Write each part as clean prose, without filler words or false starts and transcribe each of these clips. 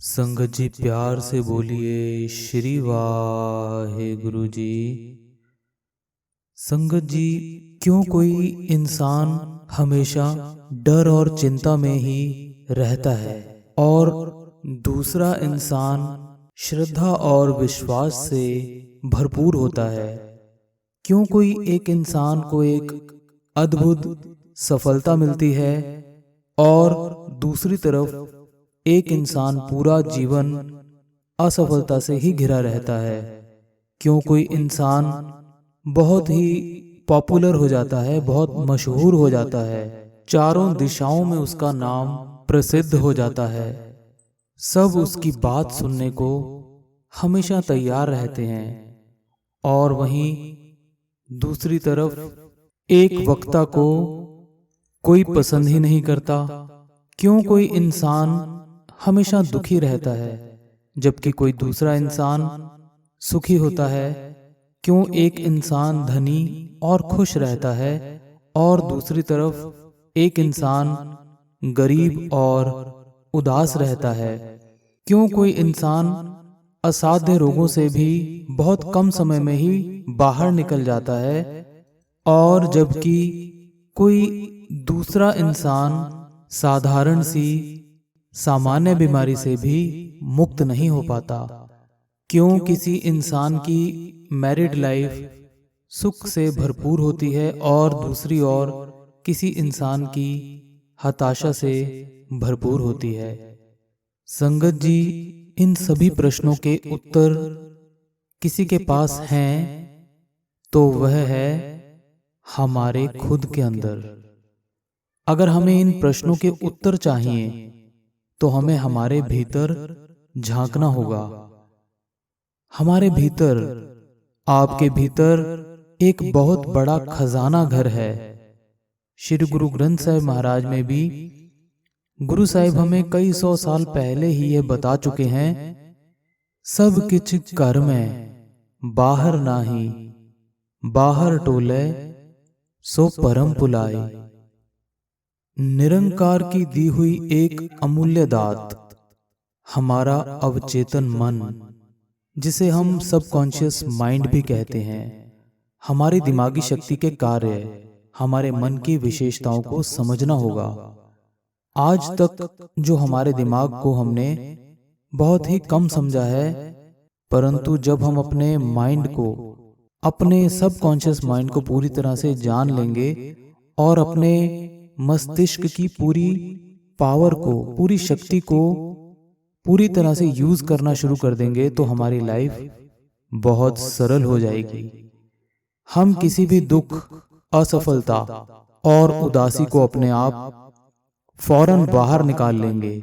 संगत जी प्यार से बोलिए श्री वाहे गुरु जी। संगत जी, क्यों कोई इंसान हमेशा डर और चिंता में ही रहता है और दूसरा इंसान श्रद्धा और विश्वास से भरपूर होता है? क्यों कोई एक इंसान को एक अद्भुत सफलता मिलती है और दूसरी तरफ एक इंसान पूरा जीवन असफलता से ही घिरा रहता है? क्यों कोई इंसान बहुत ही पॉपुलर हो जाता है, बहुत मशहूर हो जाता है, चारों दिशाओं में उसका नाम प्रसिद्ध हो जाता है, सब उसकी बात सुनने को हमेशा तैयार रहते हैं, और वहीं दूसरी तरफ एक वक्ता को कोई पसंद ही नहीं करता? क्यों कोई इंसान हमेशा दुखी रहता है जबकि कोई दूसरा इंसान सुखी होता है? क्यों एक इंसान धनी और खुश रहता है और दूसरी तरफ एक इंसान गरीब और उदास रहता है? क्यों कोई इंसान असाध्य रोगों से भी बहुत कम समय में ही बाहर निकल जाता है और जबकि कोई दूसरा इंसान साधारण सी सामान्य बीमारी से भी मुक्त नहीं हो पाता? क्यों किसी इंसान की मैरिड लाइफ सुख से भरपूर होती है और दूसरी ओर किसी इंसान की हताशा से भरपूर होती है? संगत जी, इन सभी प्रश्नों के उत्तर किसी के पास हैं तो वह है हमारे खुद के अंदर। अगर हमें इन प्रश्नों के उत्तर चाहिए तो हमें हमारे भीतर झांकना होगा। हमारे भीतर, आपके भीतर एक बहुत बड़ा खजाना घर है। श्री गुरु ग्रंथ साहिब महाराज में भी गुरु साहिब हमें कई 100 साल पहले ही यह बता चुके हैं, सब किछ कर में बाहर नाही, बाहर टोले सो परम पुलाए। निरंकार की दी हुई एक अमूल्य दात हमारा अवचेतन मन, जिसे हम सबकॉन्शियस माइंड भी कहते हैं, हमारी दिमागी शक्ति के कार्य, हमारे मन की विशेषताओं को समझना होगा। आज तक जो हमारे दिमाग को हमने बहुत ही कम समझा है, परंतु जब हम अपने माइंड को, अपने सबकॉन्शियस माइंड को पूरी तरह से जान लेंगे और अपने मस्तिष्क की पूरी पावर को, पूरी शक्ति को पूरी तरह से यूज करना शुरू कर देंगे तो हमारी लाइफ बहुत सरल हो जाएगी। हम किसी भी दुख, असफलता और उदासी को अपने आप फौरन बाहर निकाल लेंगे।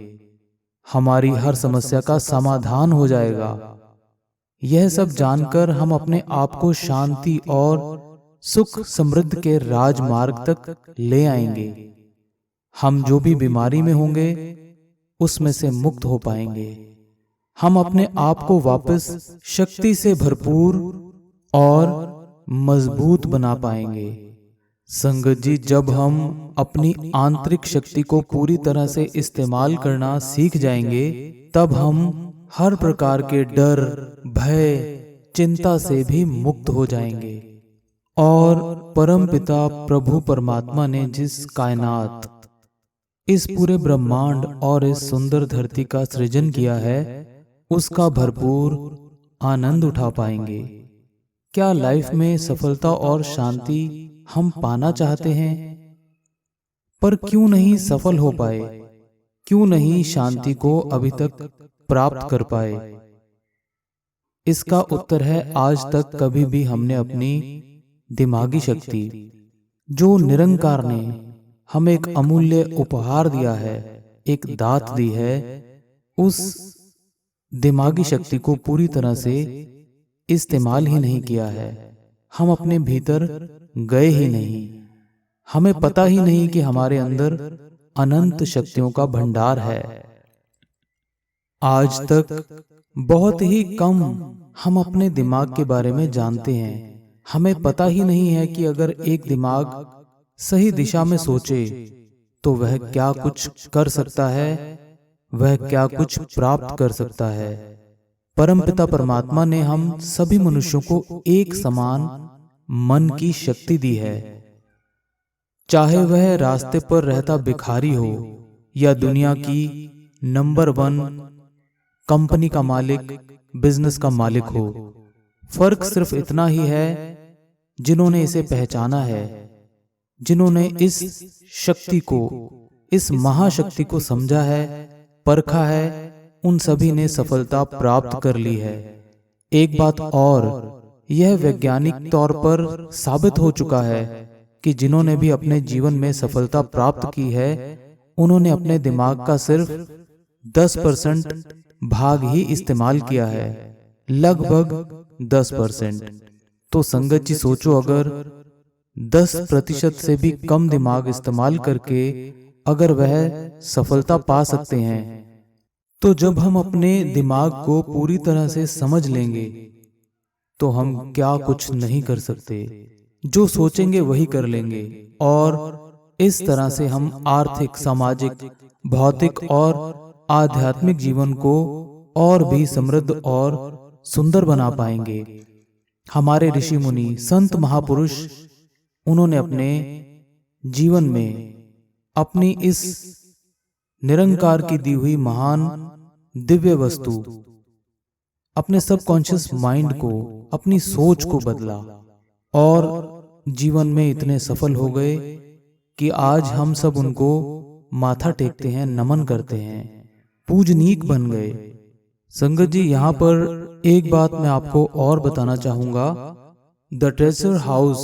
हमारी हर समस्या का समाधान हो जाएगा। यह सब जानकर हम अपने आप को शांति और सुख समृद्धि के राजमार्ग तक ले आएंगे। हम जो भी बीमारी में होंगे उसमें से मुक्त हो पाएंगे। हम अपने आप को वापस शक्ति से भरपूर और मजबूत बना पाएंगे। संगत जी, जब हम अपनी आंतरिक शक्ति को पूरी तरह से इस्तेमाल करना सीख जाएंगे, तब हम हर प्रकार के डर, भय, चिंता से भी मुक्त हो जाएंगे। और परमपिता प्रभु परमात्मा ने जिस कायनात, इस पूरे ब्रह्मांड और इस सुंदर धरती का सृजन किया है, उसका भरपूर आनंद उठा पाएंगे। क्या लाइफ में सफलता और शांति हम पाना चाहते हैं, पर क्यों नहीं सफल हो पाए? क्यों नहीं शांति को अभी तक प्राप्त कर पाए? इसका उत्तर है, आज तक कभी भी हमने अपनी दिमागी शक्ति, जो निरंकार ने हमें एक अमूल्य उपहार दिया है, एक दात दी है, उस दिमागी शक्ति को पूरी तरह से इस्तेमाल ही नहीं किया है। हम अपने भीतर गए ही नहीं। हमें पता ही नहीं कि हमारे अंदर अनंत शक्तियों का भंडार है। आज तक बहुत ही कम हम अपने दिमाग के बारे में जानते हैं। हमें पता ही नहीं है कि अगर एक दिमाग सही दिशा में सोचे तो वह क्या कुछ कर सकता है, वह क्या कुछ प्राप्त कर सकता है। परमपिता परमात्मा ने हम सभी मनुष्यों को एक समान मन की शक्ति दी है। चाहे वह रास्ते पर रहता भिखारी हो या दुनिया की नंबर 1 कंपनी का मालिक, बिजनेस का मालिक हो, फर्क सिर्फ इतना ही है जिन्होंने इसे पहचाना है, जिन्होंने इस शक्ति को, इस महाशक्ति को समझा है, परखा है, उन सभी ने सफलता प्राप्त कर ली है। एक बात और, यह वैज्ञानिक तौर पर साबित हो चुका है कि जिन्होंने भी अपने जीवन में सफलता प्राप्त की है, उन्होंने अपने दिमाग का सिर्फ 10% भाग ही इस्तेमाल किया है, लगभग 10%। तो संगत जी सोचो, अगर 10% से भी कम दिमाग इस्तेमाल करके अगर वह सफलता पा सकते हैं, तो जब हम अपने दिमाग को पूरी तरह से समझ लेंगे तो हम क्या कुछ नहीं कर सकते। जो सोचेंगे वही कर लेंगे, और इस तरह से हम आर्थिक, सामाजिक, भौतिक और आध्यात्मिक जीवन को और भी समृद्ध और सुंदर बना पाएंगे। हमारे ऋषि मुनि, संत, महापुरुष, उन्होंने अपने जीवन में अपनी इस निरंकार की दी हुई महान दिव्य वस्तु, अपने सबकॉन्शियस माइंड को, अपनी सोच को बदला और जीवन में इतने सफल हो गए कि आज हम सब उनको माथा टेकते हैं, नमन करते हैं, पूजनीक बन गए। संगत जी, यहाँ पर एक बात मैं आपको और बताना चाहूंगा। The treasure house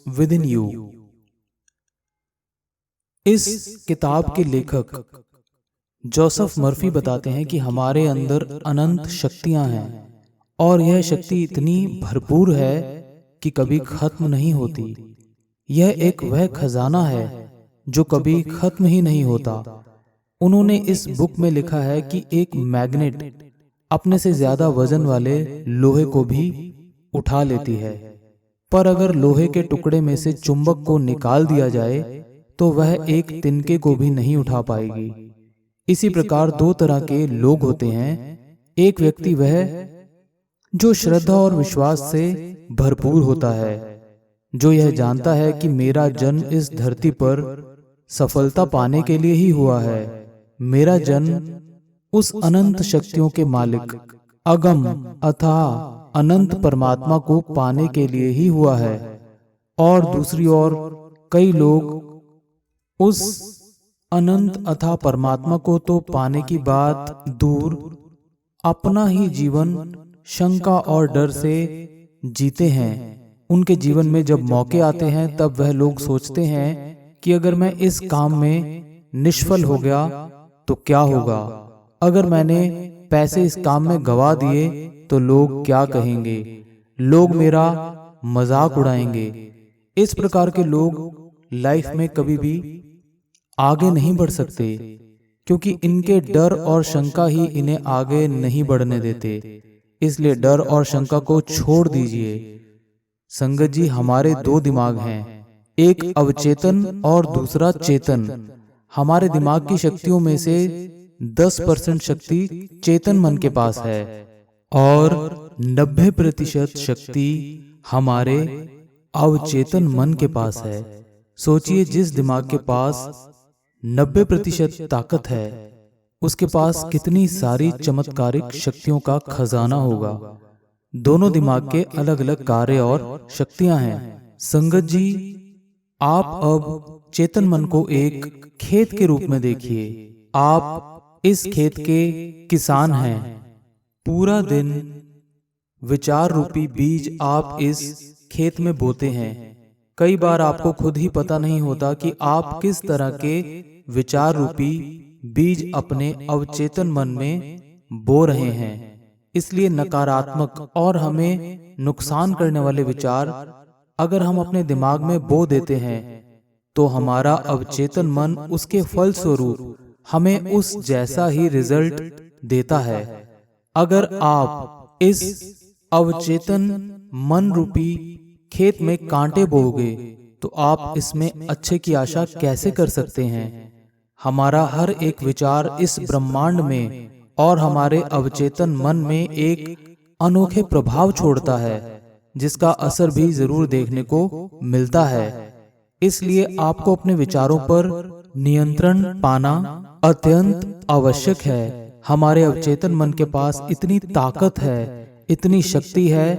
with in you, इस किताब के लेखक जोसेफ मर्फी बताते हैं कि हमारे अंदर अनंत शक्तियां हैं और यह शक्ति इतनी भरपूर है कि कभी खत्म नहीं होती। यह एक वह खजाना है जो कभी खत्म ही नहीं होता। उन्होंने इस बुक में लिखा है कि एक मैग्नेट अपने से ज्यादा वजन वाले लोहे को भी उठा लेती है, पर अगर लोहे के टुकड़े में से चुंबक को निकाल दिया जाए तो वह एक तिनके को भी नहीं उठा पाएगी। इसी प्रकार दो तरह के लोग होते हैं। एक व्यक्ति वह जो श्रद्धा और विश्वास से भरपूर होता है, जो यह जानता है कि मेरा जन्म इस धरती पर सफलता पाने के लिए ही हुआ है, मेरा जन्म उस अनंत शक्तियों के मालिक, अगम अथाह अनंत परमात्मा को पाने के लिए ही हुआ है। और दूसरी ओर कई लोग उस अनंत अथाह परमात्मा को तो पाने की बात दूर, अपना ही जीवन शंका और डर से जीते हैं। उनके जीवन में जब मौके आते हैं तब वह लोग सोचते हैं कि अगर मैं इस काम में निष्फल हो गया तो क्या होगा, अगर मैंने पैसे इस काम में गवा दिए तो लोग क्या कहेंगे, लोग मेरा मजाक उड़ाएंगे। इस प्रकार के लोग लाइफ में कभी भी आगे नहीं बढ़ सकते, क्योंकि इनके डर और शंका ही इन्हें आगे नहीं बढ़ने देते। इसलिए डर और शंका को छोड़ दीजिए। संगत जी, हमारे दो दिमाग हैं, एक अवचेतन और दूसरा चेतन। हमारे दिमाग की शक्तियों में से 10% शक्ति चेतन मन के पास है और 90% शक्ति हमारे अवचेतन मन के पास है। सोचिए, जिस दिमाग के पास 90% ताकत है, उसके पास कितनी सारी चमत्कारिक शक्तियों का खजाना होगा। दोनों दिमाग के अलग अलग कार्य और शक्तियां हैं। संगत जी, आप अब चेतन मन को एक खेत के रूप में देखिए। आप इस खेत के किसान हैं। पूरा दिन विचार रूपी बीज आप इस खेत में बोते हैं। कई बार आपको खुद ही पता नहीं होता कि आप किस तरह के विचार रूपी बीज अपने अवचेतन मन में बो रहे हैं। इसलिए नकारात्मक और हमें नुकसान करने वाले विचार अगर हम अपने दिमाग में बो देते हैं तो हमारा अवचेतन मन उसके फल स्वरूप हमें उस जैसा ही रिजल्ट देता है। अगर आप इस अवचेतन मन रूपी खेत में कांटे बोओगे तो आप इसमें अच्छे की आशा कैसे कर सकते हैं। हमारा हर एक विचार इस ब्रह्मांड में और हमारे अवचेतन मन में एक अनोखे प्रभाव छोड़ता है, जिसका असर भी जरूर देखने को मिलता है। इसलिए आपको अपने विचारों पर नियंत्रण पाना अत्यंत आवश्यक है। हमारे अवचेतन मन के पास इतनी ताकत है, इतनी शक्ति है,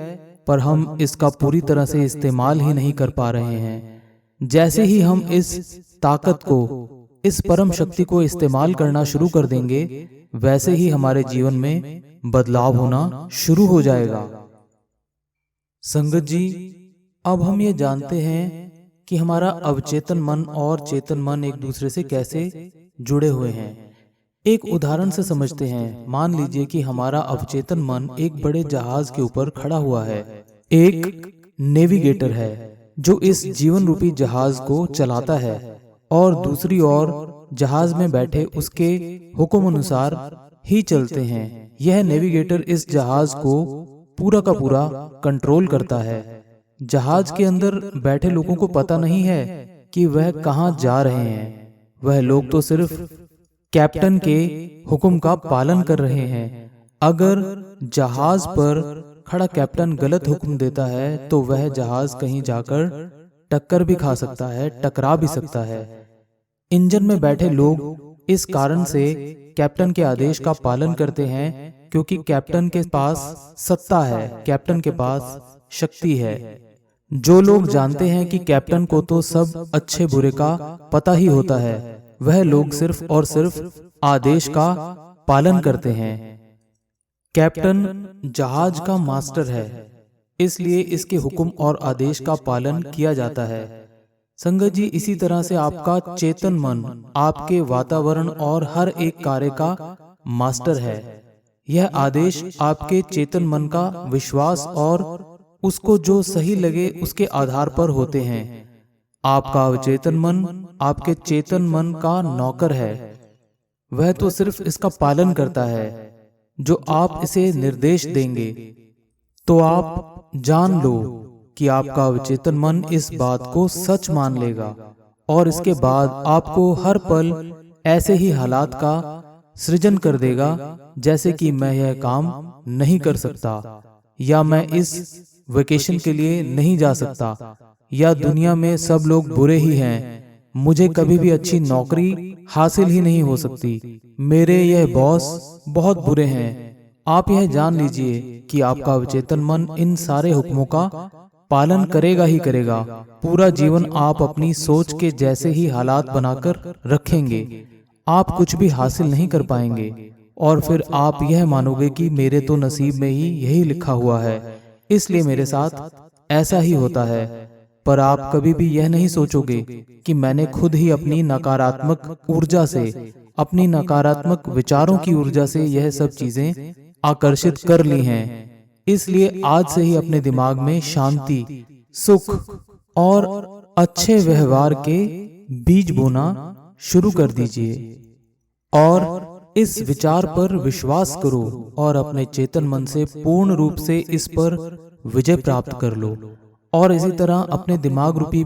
पर हम इसका पूरी तरह से इस्तेमाल ही नहीं कर पा रहे हैं। जैसे ही हम इस ताकत को, इस परम शक्ति को इस्तेमाल करना शुरू कर देंगे, वैसे ही हमारे जीवन में बदलाव होना शुरू हो जाएगा। संगत जी, अब हम ये जानते हैं कि हमारा अवचेतन मन और चेतन मन एक दूसरे से कैसे जुड़े हुए हैं। एक उदाहरण से समझते हैं। मान लीजिए कि हमारा अवचेतन मन एक बड़े जहाज के ऊपर खड़ा हुआ है। एक नेविगेटर है जो इस जीवन रूपी जहाज को चलाता है, और दूसरी ओर जहाज में बैठे उसके हुक्म अनुसार ही चलते हैं। यह नेविगेटर इस जहाज को पूरा का पूरा कंट्रोल करता है। जहाज के अंदर बैठे लोगों को पता नहीं है कि वह कहाँ जा रहे हैं। वह लोग तो सिर्फ कैप्टन के हुक्म का पालन कर रहे हैं। अगर जहाज पर खड़ा कैप्टन गलत हुक्म देता है तो वह जहाज कहीं जाकर टक्कर भी खा सकता है, टकरा भी सकता है। इंजन में बैठे लोग इस कारण से कैप्टन के आदेश का पालन करते हैं, क्योंकि कैप्टन के पास सत्ता है, कैप्टन के पास शक्ति है। जो लोग जानते हैं कि कैप्टन को तो सब अच्छे बुरे का पता ही होता है, वह लोग सिर्फ और सिर्फ आदेश का पालन करते हैं। कैप्टन जहाज का मास्टर है, इसलिए इसके हुक्म और आदेश का पालन किया जाता है। संगत जी, इसी तरह से आपका चेतन मन आपके वातावरण और हर एक कार्य का मास्टर है। यह आदेश आपके चेतन मन का विश्वास और उसको जो सही लगे उसके आधार पर होते हैं। आपका अवचेतन मन आपके चेतन मन का नौकर है। वह तो सिर्फ इसका पालन करता है। जो आप इसे निर्देश देंगे तो आप जान लो कि आपका अवचेतन मन इस बात को सच मान लेगा, और इसके बाद आपको हर पल ऐसे ही हालात का सृजन कर देगा, जैसे कि मैं यह काम नहीं कर सकता, या मैं इस वेकेशन के लिए नहीं जा सकता, या दुनिया में सब लोग बुरे ही हैं, मुझे कभी भी अच्छी नौकरी हासिल ही नहीं हो सकती, मेरे यह बॉस बहुत बुरे हैं। आप यह जान लीजिए कि आपका अवचेतन मन इन सारे हुक्मों का पालन करेगा ही करेगा। पूरा जीवन आप अपनी सोच के जैसे ही हालात बनाकर रखेंगे। आप कुछ भी हासिल नहीं कर पाएंगे, और फिर आप यह मानोगे कि मेरे तो नसीब में ही यही लिखा हुआ है, इसलिए मेरे साथ ऐसा ही होता है। पर आप कभी भी यह नहीं सोचोगे कि मैंने खुद ही अपनी नकारात्मक ऊर्जा से, अपनी नकारात्मक विचारों की ऊर्जा से यह सब चीजें आकर्षित कर ली हैं। इसलिए आज से ही अपने दिमाग में शांति, सुख और अच्छे व्यवहार के बीज बोना शुरू कर दीजिए, और इस विचार पर विश्वास करो और अपने चेतन मन से पूर्ण रूप से इस पर विजय प्राप्त कर लो। और इसी तरह अपने दिमाग रूपी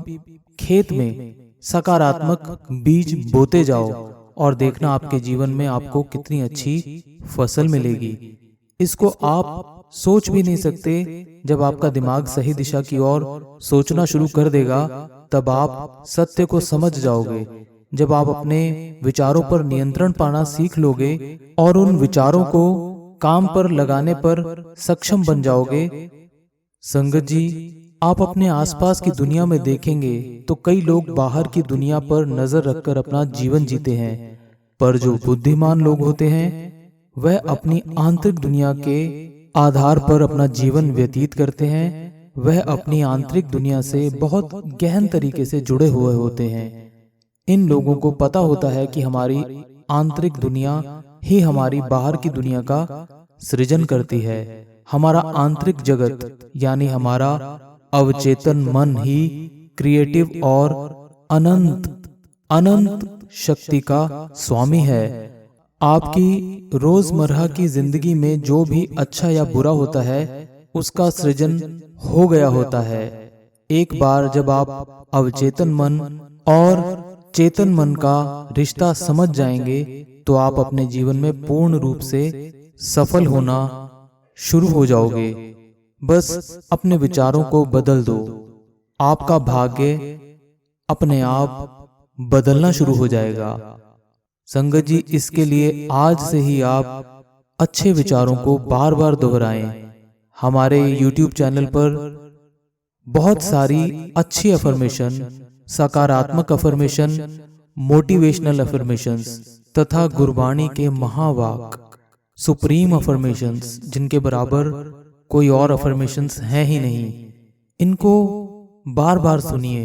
खेत में सकारात्मक बीज बोते जाओ, और देखना आपके जीवन में आपको कितनी अच्छी फसल मिलेगी। इसको आप सोच भी नहीं सकते। जब आपका दिमाग सही दिशा की ओर सोचना शुरू कर देगा, तब आप सत्य को समझ जाओगे। जब आप अपने विचारों पर नियंत्रण पाना सीख लोगे और उन विचारों को काम पर लगाने पर सक्षम बन जाओगे, संगत जी, आप अपने आसपास की दुनिया में देखेंगे तो कई लोग बाहर की दुनिया पर नजर रखकर अपना जीवन जीते हैं, पर जो बुद्धिमान लोग होते हैं वह अपनी आंतरिक दुनिया के आधार पर अपना जीवन व्यतीत करते हैं। वह अपनी आंतरिक दुनिया से बहुत गहन तरीके से जुड़े हुए होते हैं। इन लोगों को पता होता है कि हमारी आंतरिक दुनिया ही हमारी बाहर की दुनिया का सृजन करती है। हमारा आंतरिक जगत यानी हमारा अवचेतन मन ही क्रिएटिव और अनंत शक्ति का स्वामी है। आपकी रोजमर्रा की जिंदगी में जो भी अच्छा या बुरा होता है उसका सृजन हो गया होता है। एक बार जब आप अवचेतन मन और चेतन मन का रिश्ता समझ जाएंगे तो आप अपने जीवन में पूर्ण रूप से सफल होना शुरू हो जाओगे। बस अपने विचारों को बदल दो, आपका भाग्य अपने आप बदलना शुरू हो जाएगा। संगत जी, इसके लिए आज से ही आप अच्छे विचारों को बार बार दोहराएं। हमारे YouTube चैनल पर बहुत सारी अच्छी अफर्मेशन, सकारात्मक अफर्मेशन, मोटिवेशनल अफर्मेशंस तथा गुरबाणी के महावाक, सुप्रीम अफर्मेशंस, जिनके बराबर कोई और अफर्मेशंस हैं ही नहीं, इनको बार बार सुनिए।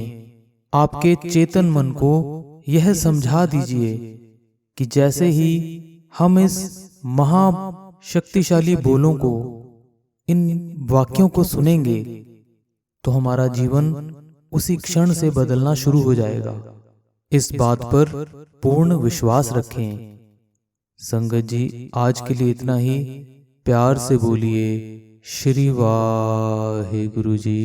आपके चेतन मन को यह समझा दीजिए कि जैसे ही हम इस महाशक्तिशाली बोलों को, इन वाक्यों को सुनेंगे तो हमारा जीवन उसी क्षण से बदलना शुरू हो जाएगा। इस बात पर पूर्ण विश्वास रखें। संगत जी, आज के लिए इतना ही। प्यार से बोलिए श्री वाहिगुरु जी।